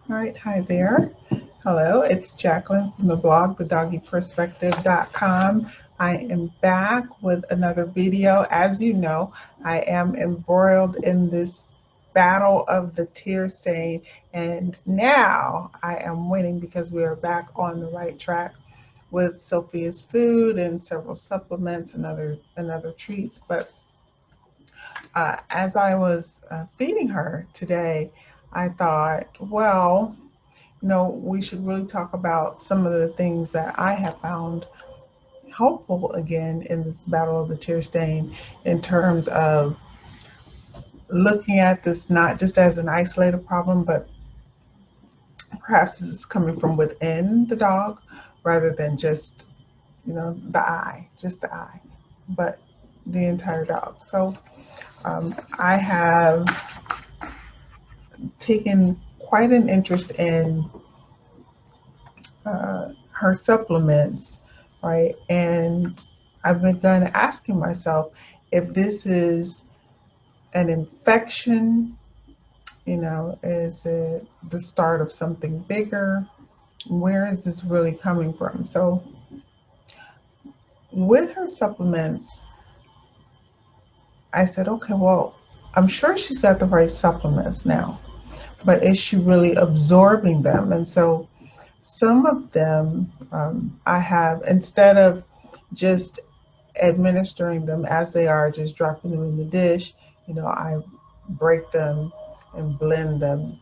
All right, hi there. Hello, it's Jacqueline from the blog, thedoggyperspective.com. I am back with another video. As you know, I am embroiled in this battle of the tear stain, and now I am winning because we are back on the right track with Sophia's food and several supplements and other treats. But as I was feeding her today, I thought, well, no, we should really talk about some of the things that I have found helpful again in this battle of the tear stain in terms of looking at this not just as an isolated problem, but perhaps this is coming from within the dog rather than just, the eye, just the eye, but the entire dog. So I have taken quite an interest in her supplements, right? And I've begun asking myself if this is an infection, is it the start of something bigger? Where is this really coming from? So, with her supplements, I said, okay, well, I'm sure she's got the right supplements now, but is she really absorbing them? And so, some of them I have, instead of just administering them as they are, just dropping them in the dish, I break them and blend them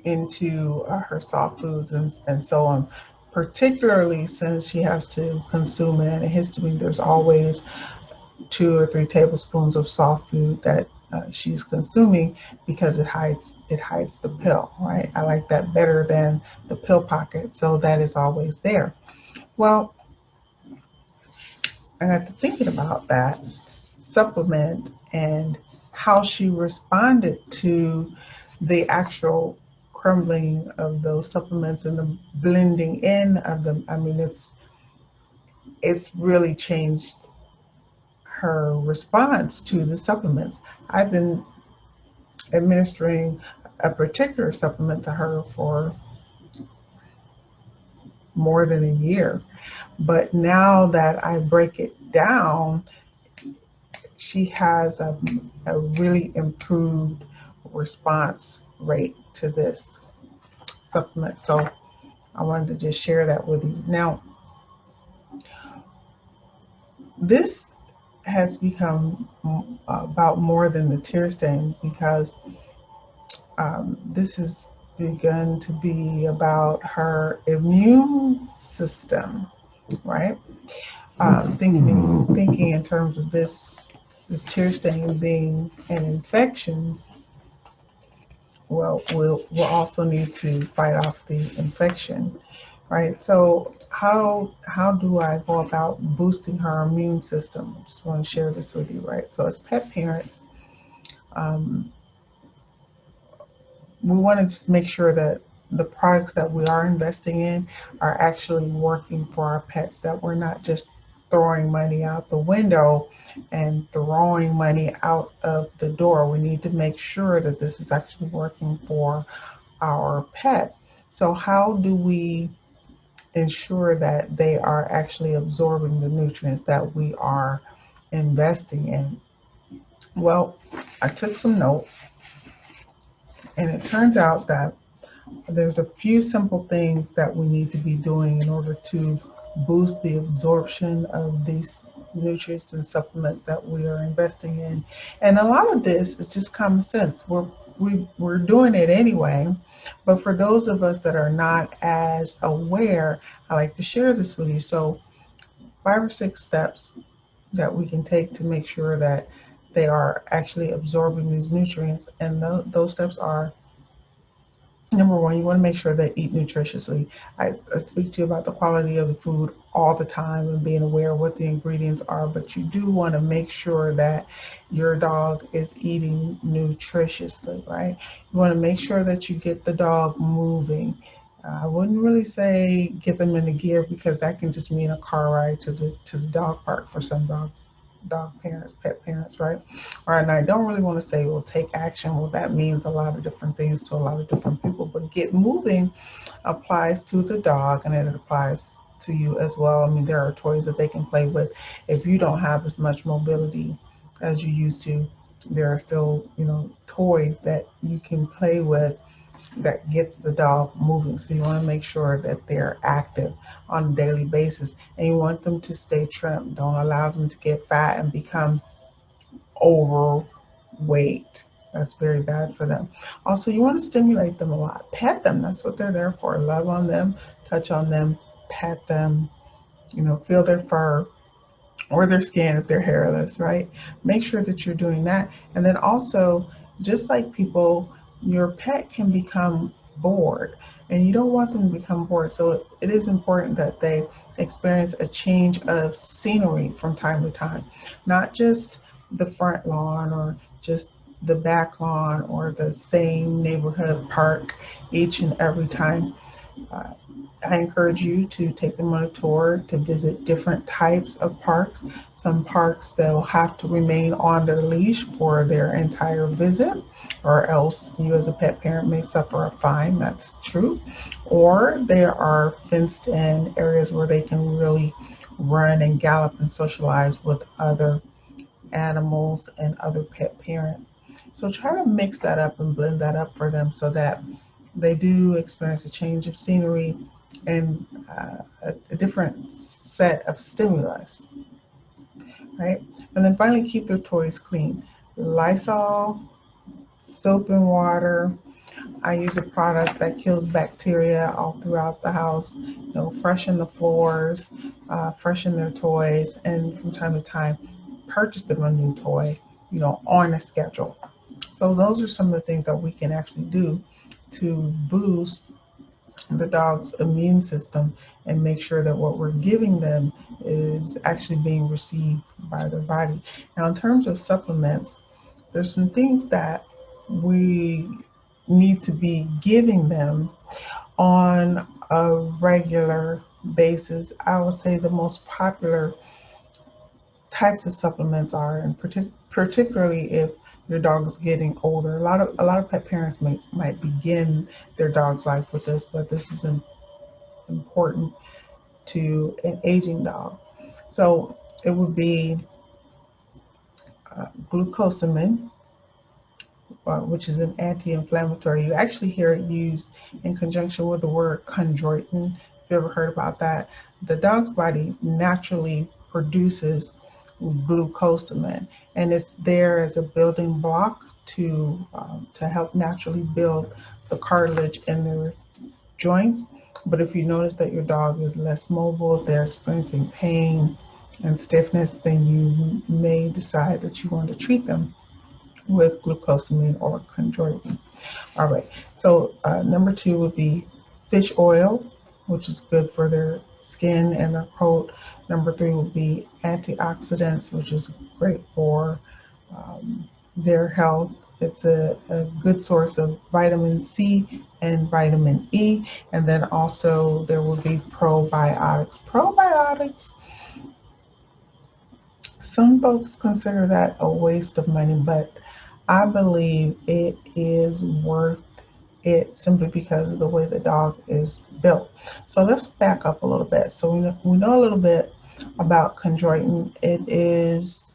into her soft foods and so on. Particularly since she has to consume an antihistamine, there's always 2 or 3 tablespoons of soft food that she's consuming because it hides the pill, right? I like that better than the pill pocket, so that is always there. Well, I got to thinking about that supplement and how she responded to the actual crumbling of those supplements and the blending in of them. I mean, it's really changed her response to the supplements. I've been administering a particular supplement to her for more than a year, but now that I break it down, she has a really improved response rate to this supplement. So I wanted to just share that with you. Now, this has become about more than the tear stain because this has begun to be about her immune system, right? Thinking in terms of this tear stain being an infection. Well, we'll also need to fight off the infection, right? So how do I go about boosting her immune system? I just want to share this with you, right? So as pet parents, um, we want to just make sure that the products that we are investing in are actually working for our pets, that we're not just throwing money out the window and throwing money out of the door. We need to make sure that this is actually working for our pet. So, how do we ensure that they are actually absorbing the nutrients that we are investing in? Well, I took some notes, and it turns out that there's a few simple things that we need to be doing in order to boost the absorption of these nutrients and supplements that we are investing in. And a lot of this is just common sense. We're doing it anyway, but for those of us that are not as aware, I like to share this with you. So 5 or 6 steps that we can take to make sure that they are actually absorbing these nutrients. And those steps are: number one, you want to make sure they eat nutritiously. I speak to you about the quality of the food all the time and being aware of what the ingredients are, but you do want to make sure that your dog is eating nutritiously, right? You want to make sure that you get the dog moving. I wouldn't really say get them in the gear because that can just mean a car ride to the dog park for some dogs. dog parents, pet parents, right? All right, and I don't really want to say, well, take action. Well, that means a lot of different things to a lot of different people, but get moving applies to the dog and it applies to you as well. I mean, there are toys that they can play with. If you don't have as much mobility as you used to, there are still, toys that you can play with that gets the dog moving. So you want to make sure that they're active on a daily basis and you want them to stay trim. Don't allow them to get fat and become overweight. That's very bad for them. Also, you want to stimulate them a lot. Pet them. That's what they're there for. Love on them, touch on them, pet them, feel their fur or their skin if they're hairless, right? Make sure that you're doing that. And then also, just like people, your pet can become bored and you don't want them to become bored. So it is important that they experience a change of scenery from time to time, not just the front lawn or just the back lawn or the same neighborhood park each and every time. Uh, I encourage you to take them on a tour to visit different types of parks. Some parks they'll have to remain on their leash for their entire visit, or else you as a pet parent may suffer a fine. That's true. Or there are fenced in areas where they can really run and gallop and socialize with other animals and other pet parents. So try to mix that up and blend that up for them so that they do experience a change of scenery and a different set of stimulus, right? And then finally, keep their toys clean. Lysol, soap and water. I use a product that kills bacteria all throughout the house. Freshen the floors, freshen their toys, and from time to time, purchase them a new toy, on a schedule. So those are some of the things that we can actually do to boost the dog's immune system and make sure that what we're giving them is actually being received by their body. Now, in terms of supplements, there's some things that we need to be giving them on a regular basis. I would say the most popular types of supplements are, and particularly if your dog is getting older. A lot of pet parents might begin their dog's life with this, but this is important to an aging dog. So it would be glucosamine, which is an anti-inflammatory. You actually hear it used in conjunction with the word chondroitin. If you ever heard about that, the dog's body naturally produces glucosamine, and it's there as a building block to help naturally build the cartilage in their joints. But if you notice that your dog is less mobile, if they're experiencing pain and stiffness, then you may decide that you want to treat them with glucosamine or chondroitin. All right, so number 2 would be fish oil, which is good for their skin and their coat. Number 3 would be antioxidants, which is great for their health. It's a good source of vitamin C and vitamin E. And then also there will be probiotics. Probiotics, some folks consider that a waste of money, but I believe it is worth it simply because of the way the dog is built. So let's back up a little bit. So we know a little bit about chondroitin. It is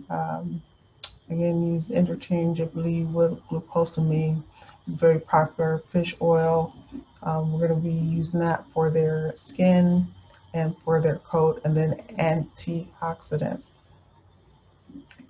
again used interchangeably with glucosamine. It's very popular. Fish oil, we're going to be using that for their skin and for their coat. And then antioxidants.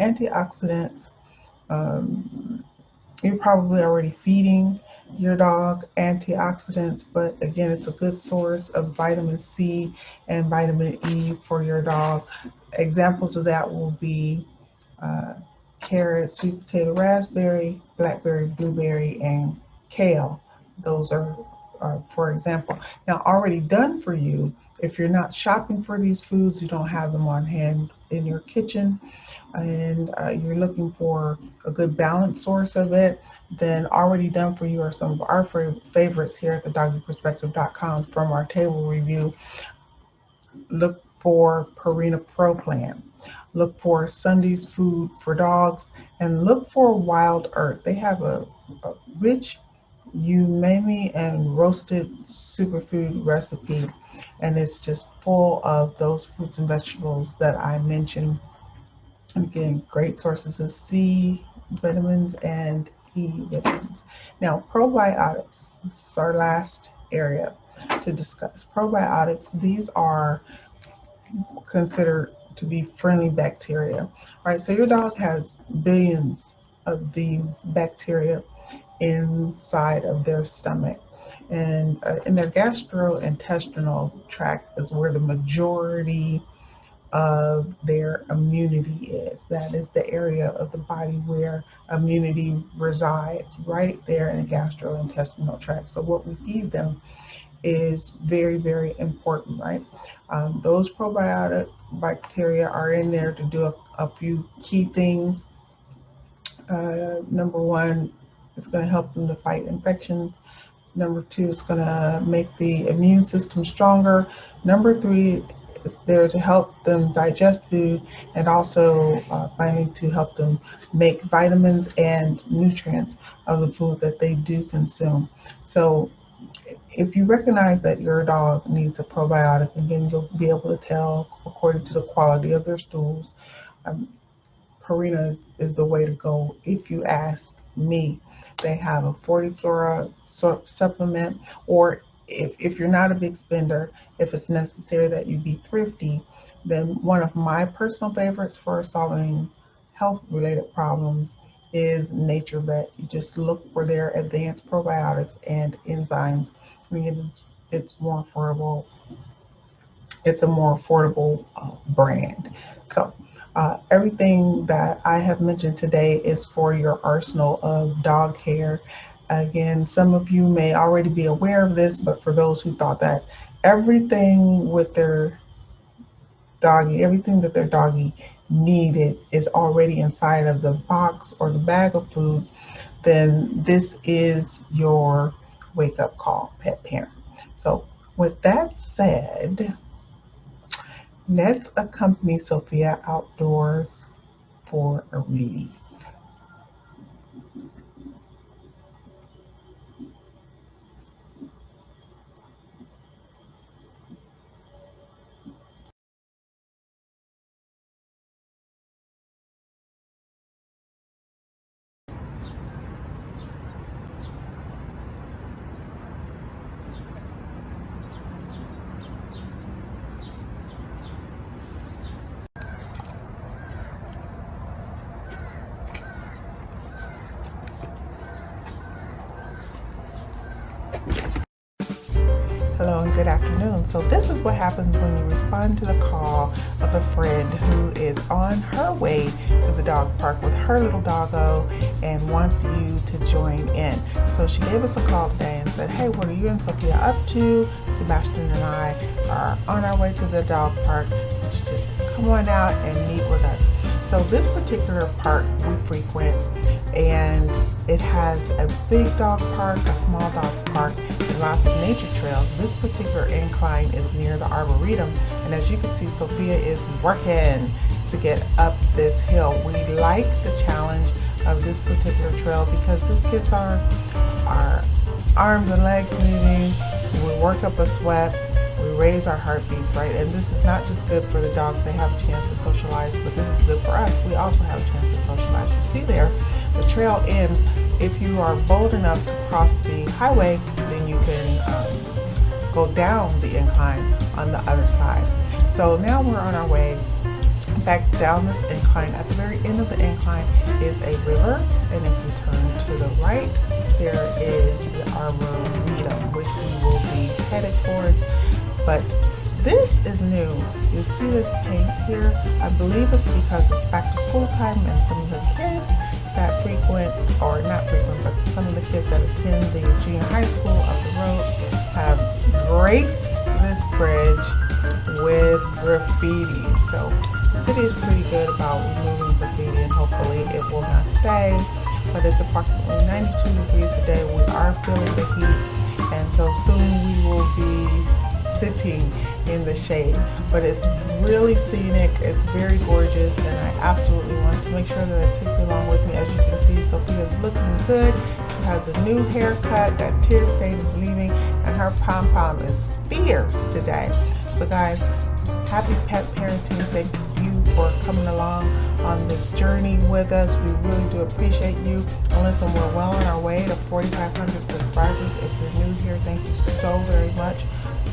Antioxidants, you're probably already feeding your dog antioxidants, but again, it's a good source of vitamin C and vitamin E for your dog. Examples of that will be uh, carrot, sweet potato, raspberry, blackberry, blueberry, and kale. Those are, for example. Now, already done for you, if you're not shopping for these foods, you don't have them on hand in your kitchen, and you're looking for a good balanced source of it, then already done for you are some of our favorites here at the doggyperspective.com from our table review. Look for Purina Pro Plan. Look for Sunday's food for dogs, and look for Wild Earth. They have a rich umami and roasted superfood recipe, and it's just full of those fruits and vegetables that I mentioned. Again, great sources of C vitamins and E vitamins. Now, probiotics. This is our last area to discuss. Probiotics, these are considered to be friendly bacteria, right? So your dog has billions of these bacteria inside of their stomach. And in their gastrointestinal tract is where the majority of their immunity is. That is the area of the body where immunity resides, right there in the gastrointestinal tract. So what we feed them is very, very important, right? Those probiotic bacteria are in there to do a few key things. Number one, it's going to help them to fight infections. Number two, it's going to make the immune system stronger. Number three, it's there to help them digest food, and also finally to help them make vitamins and nutrients of the food that they do consume. So if you recognize that your dog needs a probiotic, again, you'll be able to tell according to the quality of their stools. Um, Purina is the way to go if you ask me. They have a Fortiflora supplement, or if you're not a big spender, if it's necessary that you be thrifty, then one of my personal favorites for solving health related problems is NaturVet. You just look for their advanced probiotics and enzymes. I mean, it's more affordable, it's a more affordable brand. So everything that I have mentioned today is for your arsenal of dog care. Again, some of you may already be aware of this, but for those who thought that everything with their doggy, everything that their doggy needed is already inside of the box or the bag of food, then this is your wake up call, pet parent. So with that said, let's accompany Sophia outdoors for a relief. Hello and good afternoon. So this is what happens when you respond to the call of a friend who is on her way to the dog park with her little doggo and wants you to join in. So she gave us a call today and said, hey, what are you and Sophia up to? Sebastian and I are on our way to the dog park. Would you just come on out and meet with us? So this particular park we frequent, and it has a big dog park, a small dog park, and lots of nature trails. This particular incline is near the Arboretum, and as you can see, Sophia is working to get up this hill. We like the challenge of this particular trail because this gets our arms and legs moving. We work up a sweat. We raise our heartbeats, right? And this is not just good for the dogs. They have a chance to socialize, but this is good for us. We also have a chance to socialize. You see there, the trail ends. If you are bold enough to cross the highway, then you can go down the incline on the other side. So now we're on our way back down this incline. At the very end of the incline is a river, and if we turn to the right, there is the Arboretum, which we will be headed towards. But this is new. You see this paint here? I believe it's because it's back to school time, and some of the kids that frequent, or not frequent, but some of the kids that attend the junior high school up the road have graced this bridge with graffiti. So the city is pretty good about removing graffiti, and hopefully it will not stay. But it's approximately 92 degrees today. We are feeling the heat, and so soon we will be sitting in the shade. But it's really scenic, it's very gorgeous, and I absolutely wanted to make sure that I take you along with me. As you can see, Sophia's looking good. She has a new haircut, that tear stain is leaving, and her pom-pom is fierce today. So guys, happy pet parenting. Thank you for coming along on this journey with us. We really do appreciate you. And listen, we're well on our way to 4,500 subscribers. If you're new here, thank you so very much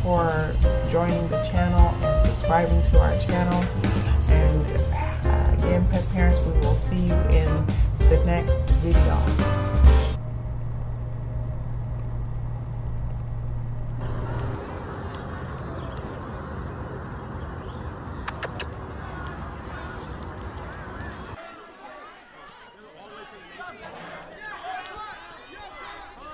for joining the channel and subscribing to our channel. And again, pet parents, we will see you in the next video.